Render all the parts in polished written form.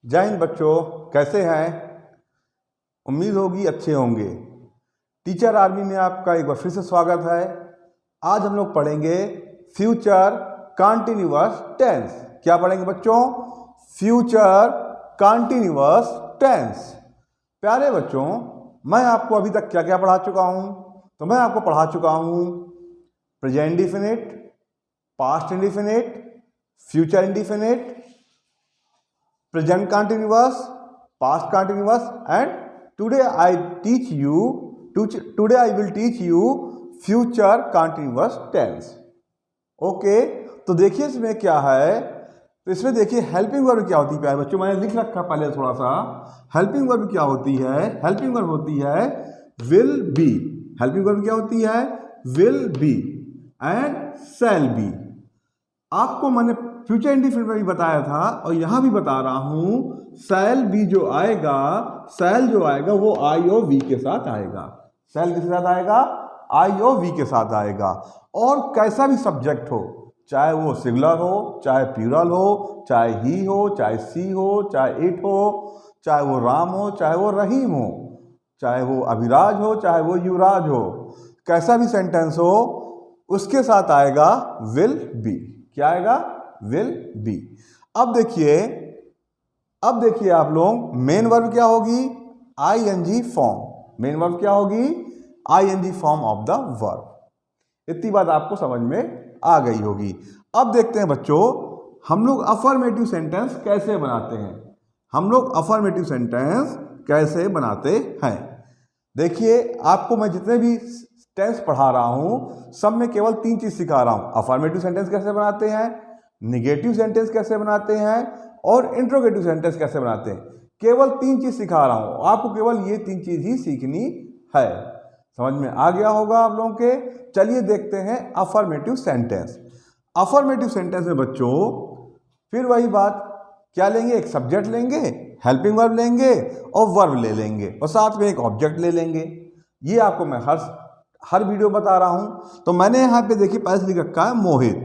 जय हिंद बच्चों, कैसे हैं? उम्मीद होगी अच्छे होंगे। टीचर आर्मी में आपका एक बार फिर से स्वागत है। आज हम लोग पढ़ेंगे फ्यूचर कंटीन्यूअस टेंस। क्या पढ़ेंगे बच्चों? Future continuous tense. प्यारे बच्चों, मैं आपको अभी तक क्या क्या पढ़ा चुका हूँ? तो मैं आपको पढ़ा चुका हूँ present indefinite, past indefinite, future indefinite, present continuous, past continuous, and today I will teach you future continuous tense. Okay, तो देखिए इसमें क्या है। तो इसमें देखिए हेल्पिंग वर्ब क्या होती है प्यारे बच्चों, मैंने लिख रखा पहले थोड़ा सा। हेल्पिंग वर्ब क्या होती है? हेल्पिंग वर्ब होती है विल बी। हेल्पिंग वर्ब क्या होती है? Will be and shall be. आपको मैंने फ्यूचर इंडेफिनिट में भी बताया था और यहां भी बता रहा हूं, शैल बी जो आएगा, शैल जो आएगा वो आई ओ वी के साथ आएगा। शैल किसके साथ आएगा? आई ओ वी के साथ आएगा। और कैसा भी सब्जेक्ट हो, चाहे वो सिंगुलर हो, चाहे प्लूरल हो, चाहे ही हो, चाहे सी हो, चाहे इट हो, चाहे वो राम हो, चाहे वो रहीम हो, चाहे वो अभिराज हो, चाहे वो युवराज हो, कैसा भी सेंटेंस हो उसके साथ आएगा विल बी। क्या आएगा? Will be. अब देखिए आप लोग, मेन वर्ब क्या होगी? I N G form. मेन वर्ब क्या होगी? I N G form of the verb. इतनी बात आपको समझ में आ गई होगी। अब देखते हैं बच्चों, हम लोग अफर्मेटिव सेंटेंस कैसे बनाते हैं। कैसे बनाते हैं देखिए, आपको मैं जितने भी टेंस पढ़ा रहा हूं सब में केवल 3 चीज सिखा रहा हूं। अफर्मेटिव सेंटेंस कैसे बनाते हैं, निगेटिव सेंटेंस कैसे बनाते हैं और इंट्रोगेटिव सेंटेंस कैसे बनाते हैं। केवल 3 चीज सिखा रहा हूं, आपको केवल ये 3 चीज ही सीखनी है। समझ में आ गया होगा आप लोगों के। चलिए देखते हैं अफर्मेटिव सेंटेंस। अफर्मेटिव सेंटेंस में बच्चों फिर वही बात, क्या लेंगे? एक सब्जेक्ट लेंगे, हेल्पिंग वर्ब लेंगे और वर्ब ले लेंगे और साथ में एक ऑब्जेक्ट ले लेंगे। ये आपको मैं हर वीडियो बता रहा हूं। तो मैंने यहां पे देखिए पहले लिख रखा है मोहित।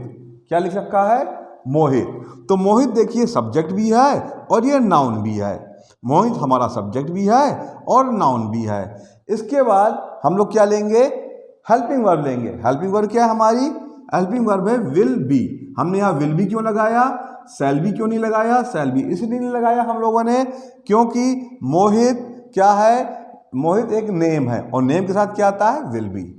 क्या लिख रखा है? मोहित। तो मोहित देखिए सब्जेक्ट भी है और ये नाउन भी है। मोहित हमारा सब्जेक्ट भी है और नाउन भी है। इसके बाद हम लोग क्या लेंगे? हेल्पिंग वर्ब लेंगे। हेल्पिंग वर्ब क्या है हमारी? हेल्पिंग वर्ब है विल बी। हमने यहाँ विल बी क्यों लगाया? शैल बी क्यों नहीं लगाया? शैल बी इसलिए नहीं लगाया हम लोगों ने क्योंकि मोहित क्या है? मोहित एक नेम है और नेम के साथ क्या आता है? Will be.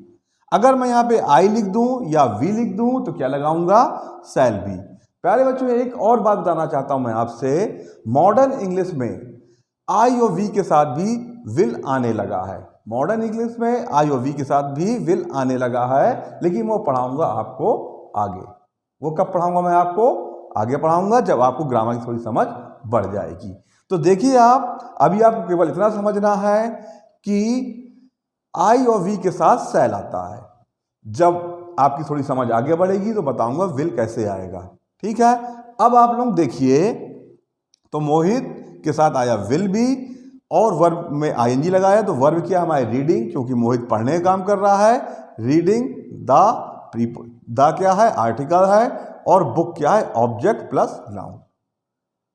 अगर मैं यहाँ पे आई लिख दूं या वी लिख दूं तो क्या लगाऊंगा? Shall be. प्यारे बच्चों, एक और बात बताना चाहता हूं मैं आपसे। मॉडर्न इंग्लिश में आई और वी के साथ भी विल आने लगा है। मॉडर्न इंग्लिश में आई और वी के साथ भी विल आने लगा है, लेकिन वो पढ़ाऊंगा आपको आगे। वो कब पढ़ाऊंगा? मैं आपको आगे पढ़ाऊंगा जब आपको ग्रामर की थोड़ी समझ बढ़ जाएगी। तो देखिए आप, अभी आपको केवल इतना समझना है कि आई और वी के साथ शैल आता है। जब आपकी थोड़ी समझ आगे बढ़ेगी तो बताऊंगा विल कैसे आएगा। ठीक है, अब आप लोग देखिए, तो मोहित के साथ आया विल बी और वर्ब में आईएनजी लगाया। तो वर्ब क्या? हमारे रीडिंग, क्योंकि मोहित पढ़ने का काम कर रहा है। रीडिंग द क्या है? आर्टिकल है। और बुक क्या है? Object plus noun.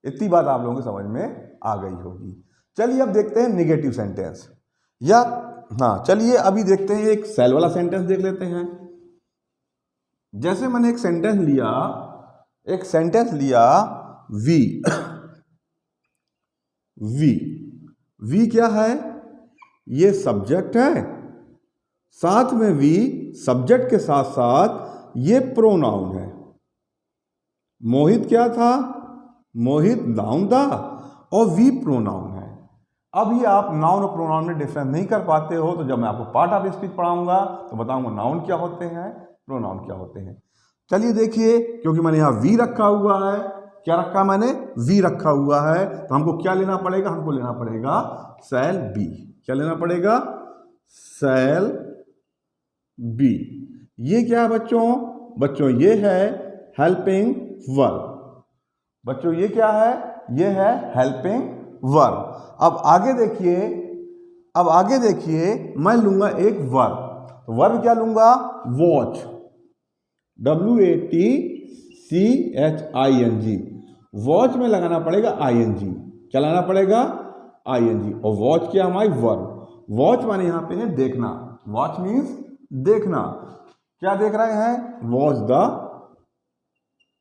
इतनी बात आप लोगों को समझ में आ गई होगी। चलिए अब देखते हैं निगेटिव सेंटेंस। चलिए अभी देखते हैं एक सेल वाला सेंटेंस देख लेते हैं। जैसे मैंने एक सेंटेंस लिया वी। वी क्या है? ये सब्जेक्ट है, साथ में वी सब्जेक्ट के साथ साथ ये प्रोनाउन है। मोहित क्या था? मोहित नाउन था और वी प्रोनाउन है। अभी आप नाउन और प्रोनाउन में डिफरेंस नहीं कर पाते हो, तो जब मैं आपको पार्ट ऑफ स्पीच पढ़ाऊंगा तो बताऊंगा नाउन क्या होते हैं, प्रोनाउन क्या होते हैं। चलिए देखिए, क्योंकि मैंने यहाँ वी रखा हुआ है, क्या रखा मैंने? वी रखा हुआ है, तो हमको क्या लेना पड़ेगा? हमको लेना पड़ेगा शैल बी। क्या लेना पड़ेगा? Shall be. ये क्या है बच्चों? ये है हेल्पिंग वर्ब। बच्चों ये क्या है? ये है हेल्पिंग वर्ब। अब आगे देखिए, मैं लूंगा एक वर्ब। तो वर्ब क्या लूंगा? वॉच। WATCHING। वॉच में लगाना पड़ेगा ING। क्या लाना पड़ेगा, आईएनजी। और वॉच क्या हमारी वर्ब। वॉच माने यहाँ पे है देखना, वॉच मीन्स देखना। क्या देख रहे हैं, watch the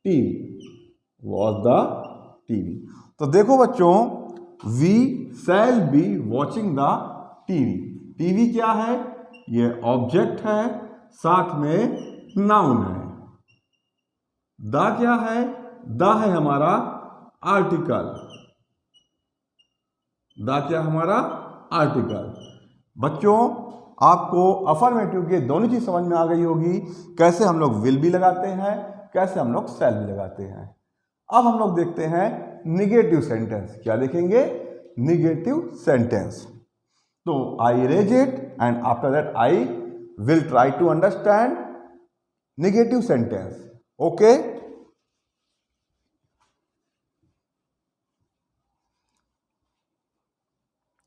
TV, watch the TV. तो देखो बच्चों, we shall be watching the TV. TV क्या है, ये ऑब्जेक्ट है, साथ में नाउन है। द क्या है, द है हमारा आर्टिकल, द क्या हमारा आर्टिकल। बच्चों आपको अफर्मेटिव के दोनों चीज समझ में आ गई होगी, कैसे हम लोग विल भी लगाते हैं, कैसे हम लोग शैल भी लगाते हैं। अब हम लोग देखते हैं निगेटिव सेंटेंस। क्या देखेंगे, निगेटिव सेंटेंस। तो I raise it and after that I will try to understand negative sentence. Okay,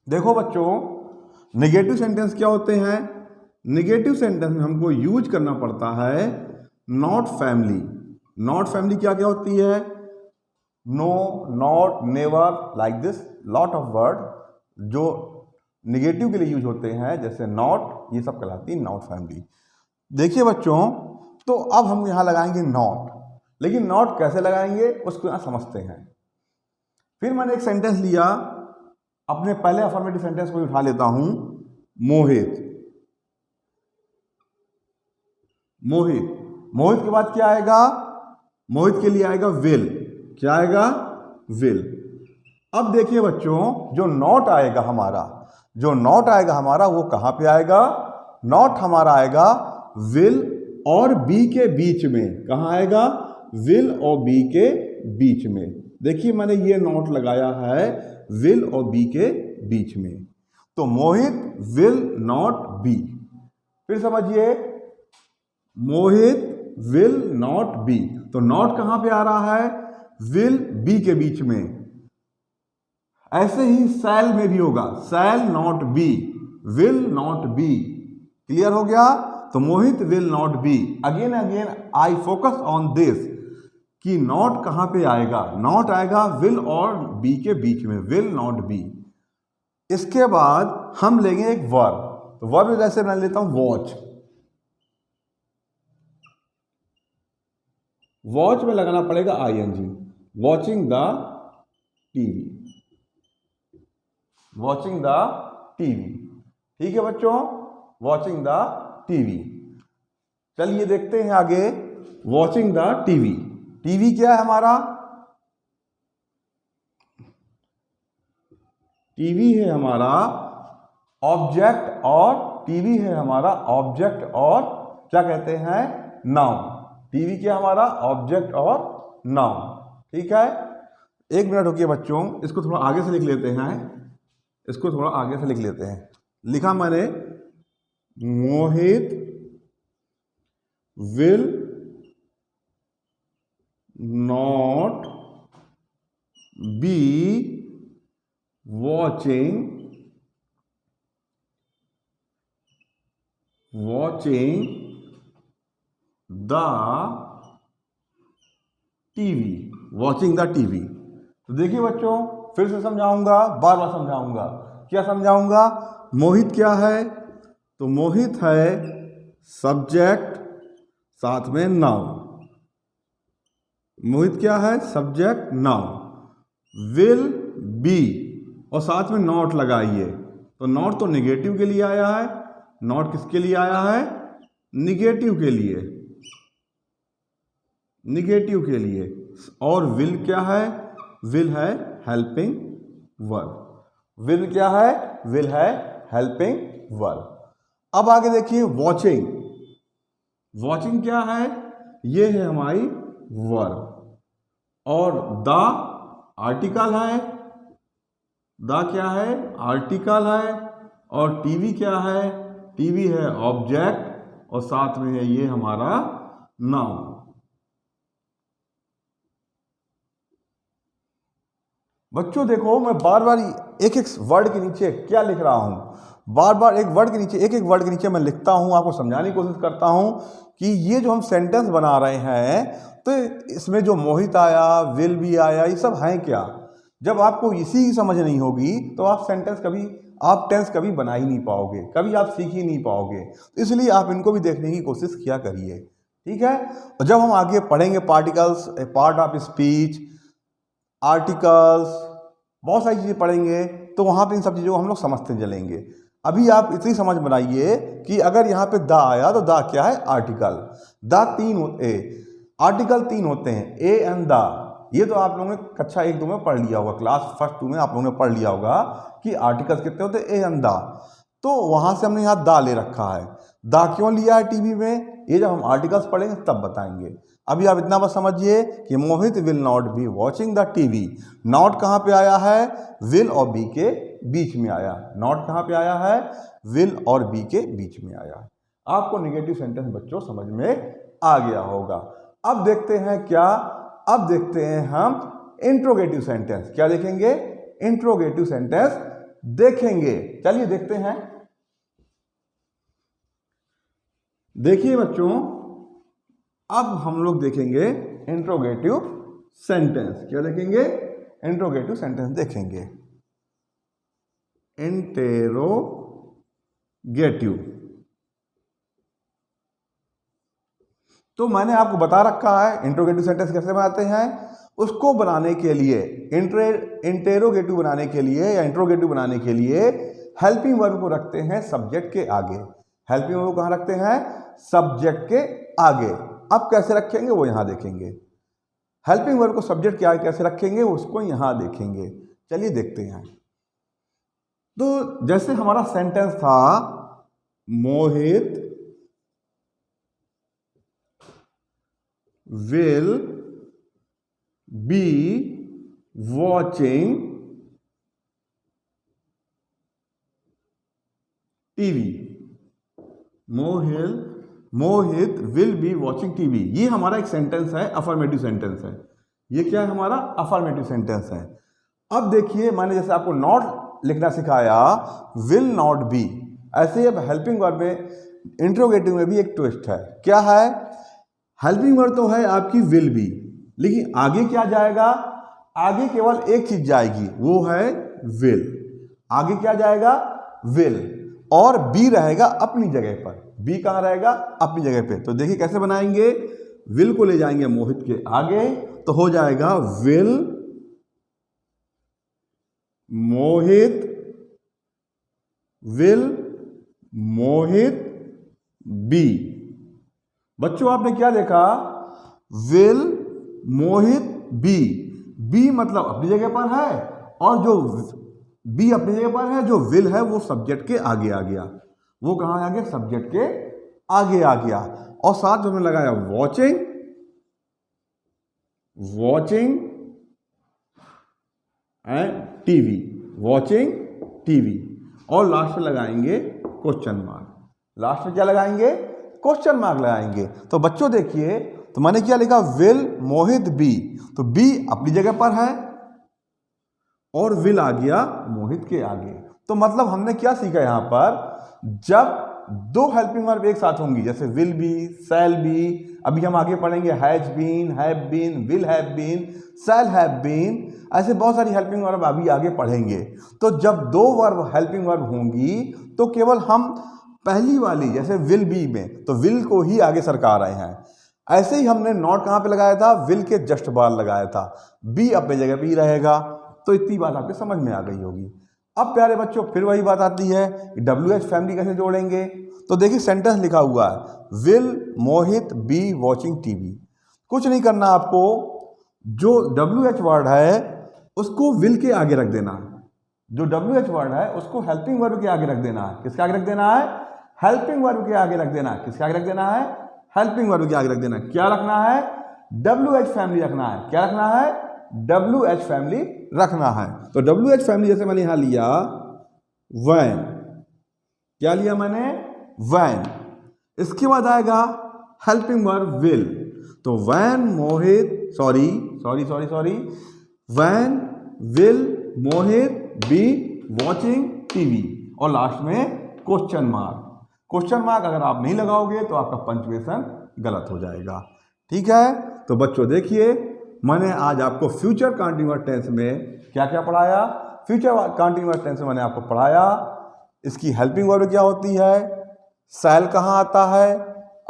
देखो बच्चों, निगेटिव सेंटेंस क्या होते हैं। निगेटिव सेंटेंस में हमको यूज करना पड़ता है नॉट फैमिली। नॉट फैमिली क्या क्या होती है, no, not, never, like this lot of word जो निगेटिव के लिए यूज होते हैं, जैसे नॉट, ये सब कहलाती है नॉट फैमिली। देखिए बच्चों, तो अब हम यहां लगाएंगे नॉट, लेकिन नॉट कैसे लगाएंगे उसको यहां समझते हैं। फिर मैंने एक सेंटेंस लिया, अपने पहले अफर्मेटिव सेंटेंस को उठा लेता हूं, मोहित। मोहित, मोहित के बाद क्या आएगा, मोहित के लिए आएगा विल। क्या आएगा, विल। अब देखिए बच्चों, जो नॉट आएगा हमारा, जो नॉट आएगा हमारा वो कहां पे आएगा, नॉट हमारा आएगा विल और बी के बीच में। कहां आएगा, विल और बी के बीच में। देखिए मैंने ये नॉट लगाया है विल और बी के बीच में। तो मोहित विल नॉट बी। फिर समझिए, मोहित विल नॉट बी। तो नॉट कहां पे आ रहा है, विल बी के बीच में। ऐसे ही शैल में भी होगा, shall not be, will not be. Clear हो गया। तो Mohit will not be. Again again I focus on this कि नॉट कहां पे आएगा, नॉट आएगा विल और बी के बीच में, विल नॉट बी। इसके बाद हम लेंगे एक वर्ब। तो वर्ब जैसे मैं लेता हूं वॉच। वॉच में लगाना पड़ेगा I N G, watching the TV, watching the TV. ठीक है बच्चों, वॉचिंग द टीवी। चलिए देखते हैं आगे, वॉचिंग द टीवी। टीवी क्या है हमारा, टीवी है हमारा ऑब्जेक्ट, और टीवी है हमारा ऑब्जेक्ट और क्या कहते हैं, नाउन। टीवी क्या हमारा ऑब्जेक्ट और नाउन। ठीक है, एक मिनट रुकिए बच्चों, इसको थोड़ा आगे से लिख लेते हैं, इसको थोड़ा आगे से लिख लेते हैं। लिखा मैंने, Mohit will not be watching the TV, watching the TV. तो देखिए बच्चों, फिर से समझाऊंगा, बार बार समझाऊंगा। क्या समझाऊंगा, मोहित क्या है, तो मोहित है सब्जेक्ट साथ में नाउन। मोहित क्या है, सब्जेक्ट नाउन। विल बी और साथ में नॉट लगाइए। तो नॉट तो निगेटिव के लिए आया है, नॉट किसके लिए आया है, निगेटिव के लिए, निगेटिव के लिए। और विल क्या है, विल है हेल्पिंग वर्ब। विल क्या है, विल है हेल्पिंग वर्ब। अब आगे देखिए वॉचिंग। वॉचिंग क्या है, ये है हमारी वर्ब, और द आर्टिकल है, द क्या है, आर्टिकल है, और टीवी क्या है, टीवी है ऑब्जेक्ट, और साथ में है ये हमारा नाउन। बच्चों देखो, मैं बार बार एक एक वर्ड के नीचे क्या लिख रहा हूं, बार बार एक वर्ड के नीचे, एक एक वर्ड के नीचे मैं लिखता हूं, आपको समझाने की कोशिश करता हूं कि ये जो हम सेंटेंस बना रहे हैं, तो इसमें जो मोहित आया, विल भी आया, ये सब हैं क्या। जब आपको इसी की समझ नहीं होगी तो आप टेंस कभी बना ही नहीं पाओगे, कभी आप सीख ही नहीं पाओगे। तो इसलिए आप इनको भी देखने की कोशिश किया करिए, ठीक है। और जब हम आगे पढ़ेंगे particles, part of speech, articles, बहुत सारी चीज़ें पढ़ेंगे, तो वहाँ पे इन सब चीज़ों को हम लोग समझते चलेंगे। अभी आप इतनी समझ बनाइए कि अगर यहाँ पे द आया तो द क्या है? आर्टिकल। आर्टिकल 3 होते हैं, ए एंड द। ये तो आप लोगों ने कक्षा 1-2 में पढ़ लिया होगा, क्लास फर्स्ट 2 में आप लोगों ने पढ़ लिया होगा कि आर्टिकल्स कितने होते हैं, ए एंड द। तो वहाँ से हमने यहाँ द ले रखा है। द क्यों लिया है टीवी में, ये जब हम आर्टिकल्स पढ़ेंगे तब बताएंगे। अभी आप इतना बस समझिए कि Mohit will not be watching the TV. Not कहाँ पे आया है? विल और बी के बीच में आया। नॉट कहाँ पे आया है? विल और बी के बीच में आया। आपको नेगेटिव सेंटेंस बच्चों समझ में आ गया होगा। अब देखते हैं क्या? अब देखते हैं हम इंट्रोगेटिव सेंटेंस। क्या देखेंगे? इंट्रोगेटिव सेंटेंस देखेंगे। चलिए देखते हैं। देखिए बच्चों, अब हम लोग देखेंगे इंट्रोगेटिव सेंटेंस। क्या देखेंगे? इंट्रोगेटिव सेंटेंस देखेंगे। इंटेरोगेटिव, तो मैंने आपको बता रखा है इंट्रोगेटिव सेंटेंस कैसे बनाते हैं। उसको बनाने के लिए, इंटेरोगेटिव बनाने के लिए या इंट्रोगेटिव बनाने के लिए हेल्पिंग वर्ब को रखते हैं सब्जेक्ट के आगे। हेल्पिंग वर्ब को कहाँ रखते हैं? सब्जेक्ट के आगे। अब कैसे रखेंगे वो यहाँ देखेंगे। हेल्पिंग वर्ब को सब्जेक्ट के आगे कैसे रखेंगे उसको यहाँ देखेंगे। चलिए देखते हैं। तो जैसे हमारा सेंटेंस था, मोहित will be watching TV। Mohit will be watching TV, ये हमारा एक सेंटेंस है, अफर्मेटिव सेंटेंस है। ये क्या है? हमारा अफर्मेटिव सेंटेंस है। अब देखिए, मैंने जैसे आपको नॉट लिखना सिखाया, विल नॉट बी, ऐसे अब हेल्पिंग वर्ब में, इंट्रोगेटिव में भी एक ट्विस्ट है। क्या है? हेल्पिंग वर्ब तो है आपकी विल बी, लेकिन आगे क्या जाएगा? आगे केवल एक चीज जाएगी, वो है विल। आगे क्या जाएगा? विल, और बी रहेगा अपनी जगह पर। बी कहाँ रहेगा? अपनी जगह पे। तो देखिए कैसे बनाएंगे। विल को ले जाएंगे मोहित के आगे, तो हो जाएगा will Mohit, will Mohit be. बच्चों आपने क्या देखा? Will Mohit B. बी मतलब अपनी जगह पर है, और जो बी अपनी जगह पर है, जो विल है वो सब्जेक्ट के आगे आ गया। वो कहाँ आ गया? सब्जेक्ट के आगे आ गया। और साथ में हमने लगाया watching, watching and TV, watching TV. और लास्ट में लगाएंगे क्वेश्चन मार्क। लास्ट में क्या लगाएंगे? क्वेश्चन मार्क लगाएंगे। तो बच्चों देखिए, तो मैंने क्या लिखा? Will Mohit be. तो बी अपनी जगह पर है और विल आ गया मोहित के आगे। तो मतलब हमने क्या सीखा यहां पर? जब दो हेल्पिंग वर्ब एक साथ होंगी, जैसे विल बी, शैल बी, अभी हम आगे पढ़ेंगे has been, have been, will have been, shall have been, ऐसे बहुत सारी हेल्पिंग वर्ब अभी आगे पढ़ेंगे। तो जब दो वर्ब हेल्पिंग वर्ब होंगी तो केवल हम पहली वाली, जैसे विल बी में, तो विल को ही आगे सरका रहे हैं। ऐसे ही हमने नॉट कहाँ पे लगाया था? विल के जस्ट बाद लगाया था। बी अपनी जगह पे ही रहेगा। तो इतनी बात आपके समझ में आ गई होगी। अब प्यारे बच्चों फिर वही बात आती है, WH फैमिली कैसे जोड़ेंगे। तो देखिए सेंटेंस लिखा हुआ है, will Mohit be watching TV. कुछ नहीं करना आपको, जो WH वर्ड है उसको विल के आगे रख देना। जो WH वर्ड है उसको हेल्पिंग वर्ब के आगे रख देना है। किसके आगे रख देना है? हेल्पिंग वर्ब के आगे रख देना है। किसके आगे रख देना है? हेल्पिंग वर्ब के आगे रख देना है। क्या रखना है? WH फैमिली रखना है। क्या रखना है? WH फैमिली रखना है। तो WH फैमिली जैसे मैंने यहां लिया वैन, क्या लिया मैंने? वैन। इसके बाद आएगा हेल्पिंग वर्ब विल। तो when Mohit, when will Mohit be watching TV. और लास्ट में क्वेश्चन मार्क। क्वेश्चन मार्क अगर आप नहीं लगाओगे तो आपका पंक्चुएशन गलत हो जाएगा। ठीक है, तो बच्चों देखिए मैंने आज आपको फ्यूचर कंटीन्यूअस टेंस में क्या क्या पढ़ाया। फ्यूचर कंटीन्यूअस टेंस में मैंने आपको पढ़ाया इसकी हेल्पिंग वर्ब क्या होती है, शैल कहाँ आता है,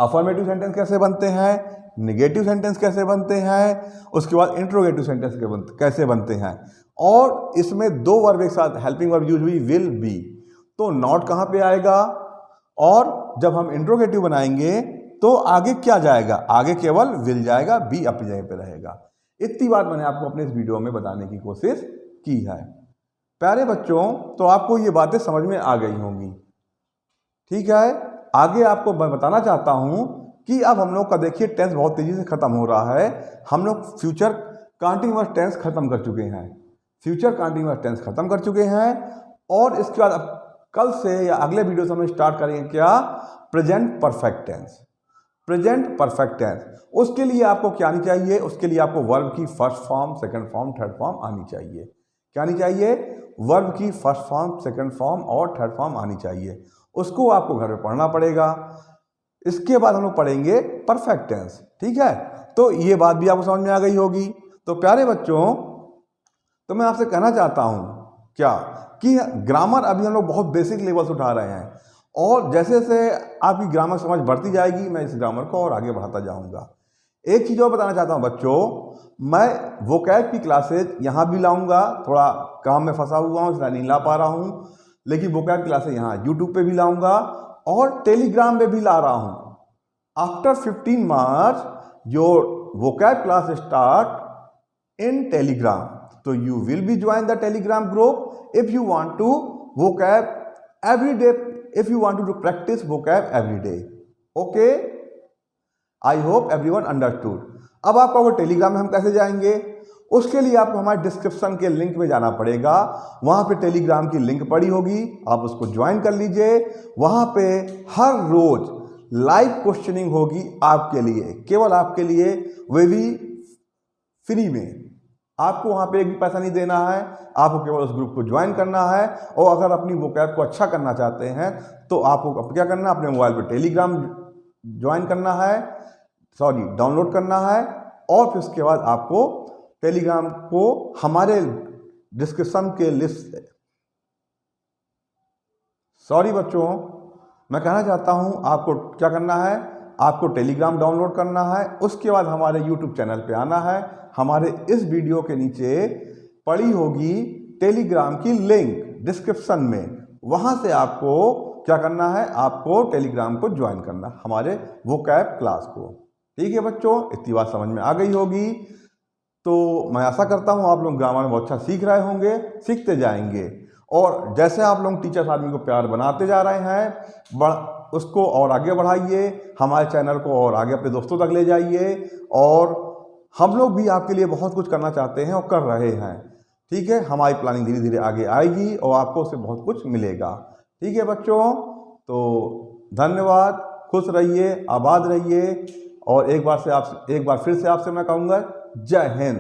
अफर्मेटिव सेंटेंस कैसे बनते हैं, नेगेटिव सेंटेंस कैसे बनते हैं, उसके बाद इंट्रोगेटिव सेंटेंस कैसे बनते हैं। और इसमें 2 वर्ब एक साथ हेल्पिंग वर्ब यूज हुई, विल बी, तो नॉट कहाँ पे आएगा, और जब हम इंट्रोगेटिव बनाएंगे तो आगे क्या जाएगा, आगे केवल विल जाएगा, बी अपनी जगह पे रहेगा। इतनी बात मैंने आपको अपने इस वीडियो में बताने की कोशिश की है। प्यारे बच्चों, तो आपको ये बातें समझ में आ गई होंगी, ठीक है। आगे आपको मैं बताना चाहता हूं कि अब हम लोग का देखिए टेंस बहुत तेजी से खत्म हो रहा है। हम लोग फ्यूचर कंटीन्यूअस टेंस खत्म कर चुके हैं, फ्यूचर कंटीन्यूअस टेंस खत्म कर चुके हैं, और इसके बाद अब कल से या अगले वीडियो से हम स्टार्ट करेंगे क्या, present perfect tense. Present perfect tense, उसके लिए आपको क्या आनी चाहिए, उसके लिए आपको वर्ब की first form, second form, third form आनी चाहिए। क्या आनी चाहिए, वर्ब की फर्स्ट फॉर्म, सेकंड फॉर्म और थर्ड फॉर्म आनी चाहिए। उसको आपको घर में पढ़ना पड़ेगा। इसके बाद हम लोग पढ़ेंगे परफेक्ट टेंस, ठीक है। तो ये बात भी आपको समझ में आ गई होगी। तो प्यारे बच्चों, तो मैं आपसे कहना चाहता हूं क्या कि ग्रामर अभी हम लोग बहुत बेसिक लेवल से उठा रहे हैं, और जैसे जैसे आपकी ग्रामर समझ बढ़ती जाएगी मैं इस ग्रामर को और आगे बढ़ाता जाऊंगा। एक चीज़ और बताना चाहता हूं बच्चों, मैं वोकैब की क्लासेज यहाँ भी लाऊंगा, थोड़ा काम में फंसा हुआ हूँ इसलिए नहीं ला पा रहा हूँ, लेकिन वोकैब क्लासेज यहाँ यूट्यूब पे भी लाऊंगा और टेलीग्राम पे भी ला रहा हूँ। After 15 March your vocab class start in Telegram, so you will be join the telegram group if you want to vocab every day, if you want to practice vocab every day, okay, I hope everyone understood। अब आपका वो Telegram में हम कैसे जाएंगे, उसके लिए आपको हमारे डिस्क्रिप्शन के लिंक में जाना पड़ेगा। वहां पे टेलीग्राम की लिंक पड़ी होगी, आप उसको ज्वाइन कर लीजिए। वहां पे हर रोज लाइव क्वेश्चनिंग होगी आपके लिए, केवल आपके लिए, वे भी फ्री में। आपको वहाँ पे एक भी पैसा नहीं देना है, आपको केवल उस ग्रुप को ज्वाइन करना है। और अगर अपनी वोकैब को अच्छा करना चाहते हैं तो आपको क्या करना है, अपने मोबाइल पे टेलीग्राम ज्वाइन करना है, डाउनलोड करना है, और फिर उसके बाद आपको टेलीग्राम को हमारे डिस्क्रिप्शन के लिस्ट, बच्चों मैं कहना चाहता हूँ आपको क्या करना है, आपको टेलीग्राम डाउनलोड करना है, उसके बाद हमारे यूट्यूब चैनल पे आना है। हमारे इस वीडियो के नीचे पड़ी होगी टेलीग्राम की लिंक डिस्क्रिप्शन में, वहां से आपको क्या करना है, आपको टेलीग्राम को ज्वाइन करना, हमारे वोकैब क्लास को। ठीक है बच्चों, इतनी बात समझ में आ गई होगी। तो मैं आशा करता हूँ आप लोग ग्रामर बहुत अच्छा सीख रहे होंगे, सीखते जाएंगे, और जैसे आप लोग टीचर्स आदमी को प्यार बनाते जा रहे हैं, उसको और आगे बढ़ाइए, हमारे चैनल को और आगे अपने दोस्तों तक ले जाइए, और हम लोग भी आपके लिए बहुत कुछ करना चाहते हैं और कर रहे हैं। ठीक है, हमारी प्लानिंग धीरे धीरे आगे आएगी और आपको उससे बहुत कुछ मिलेगा। ठीक है बच्चों, तो धन्यवाद, खुश रहिए, आबाद रहिए, और एक बार फिर से आपसे मैं कहूँगा जय हिंद।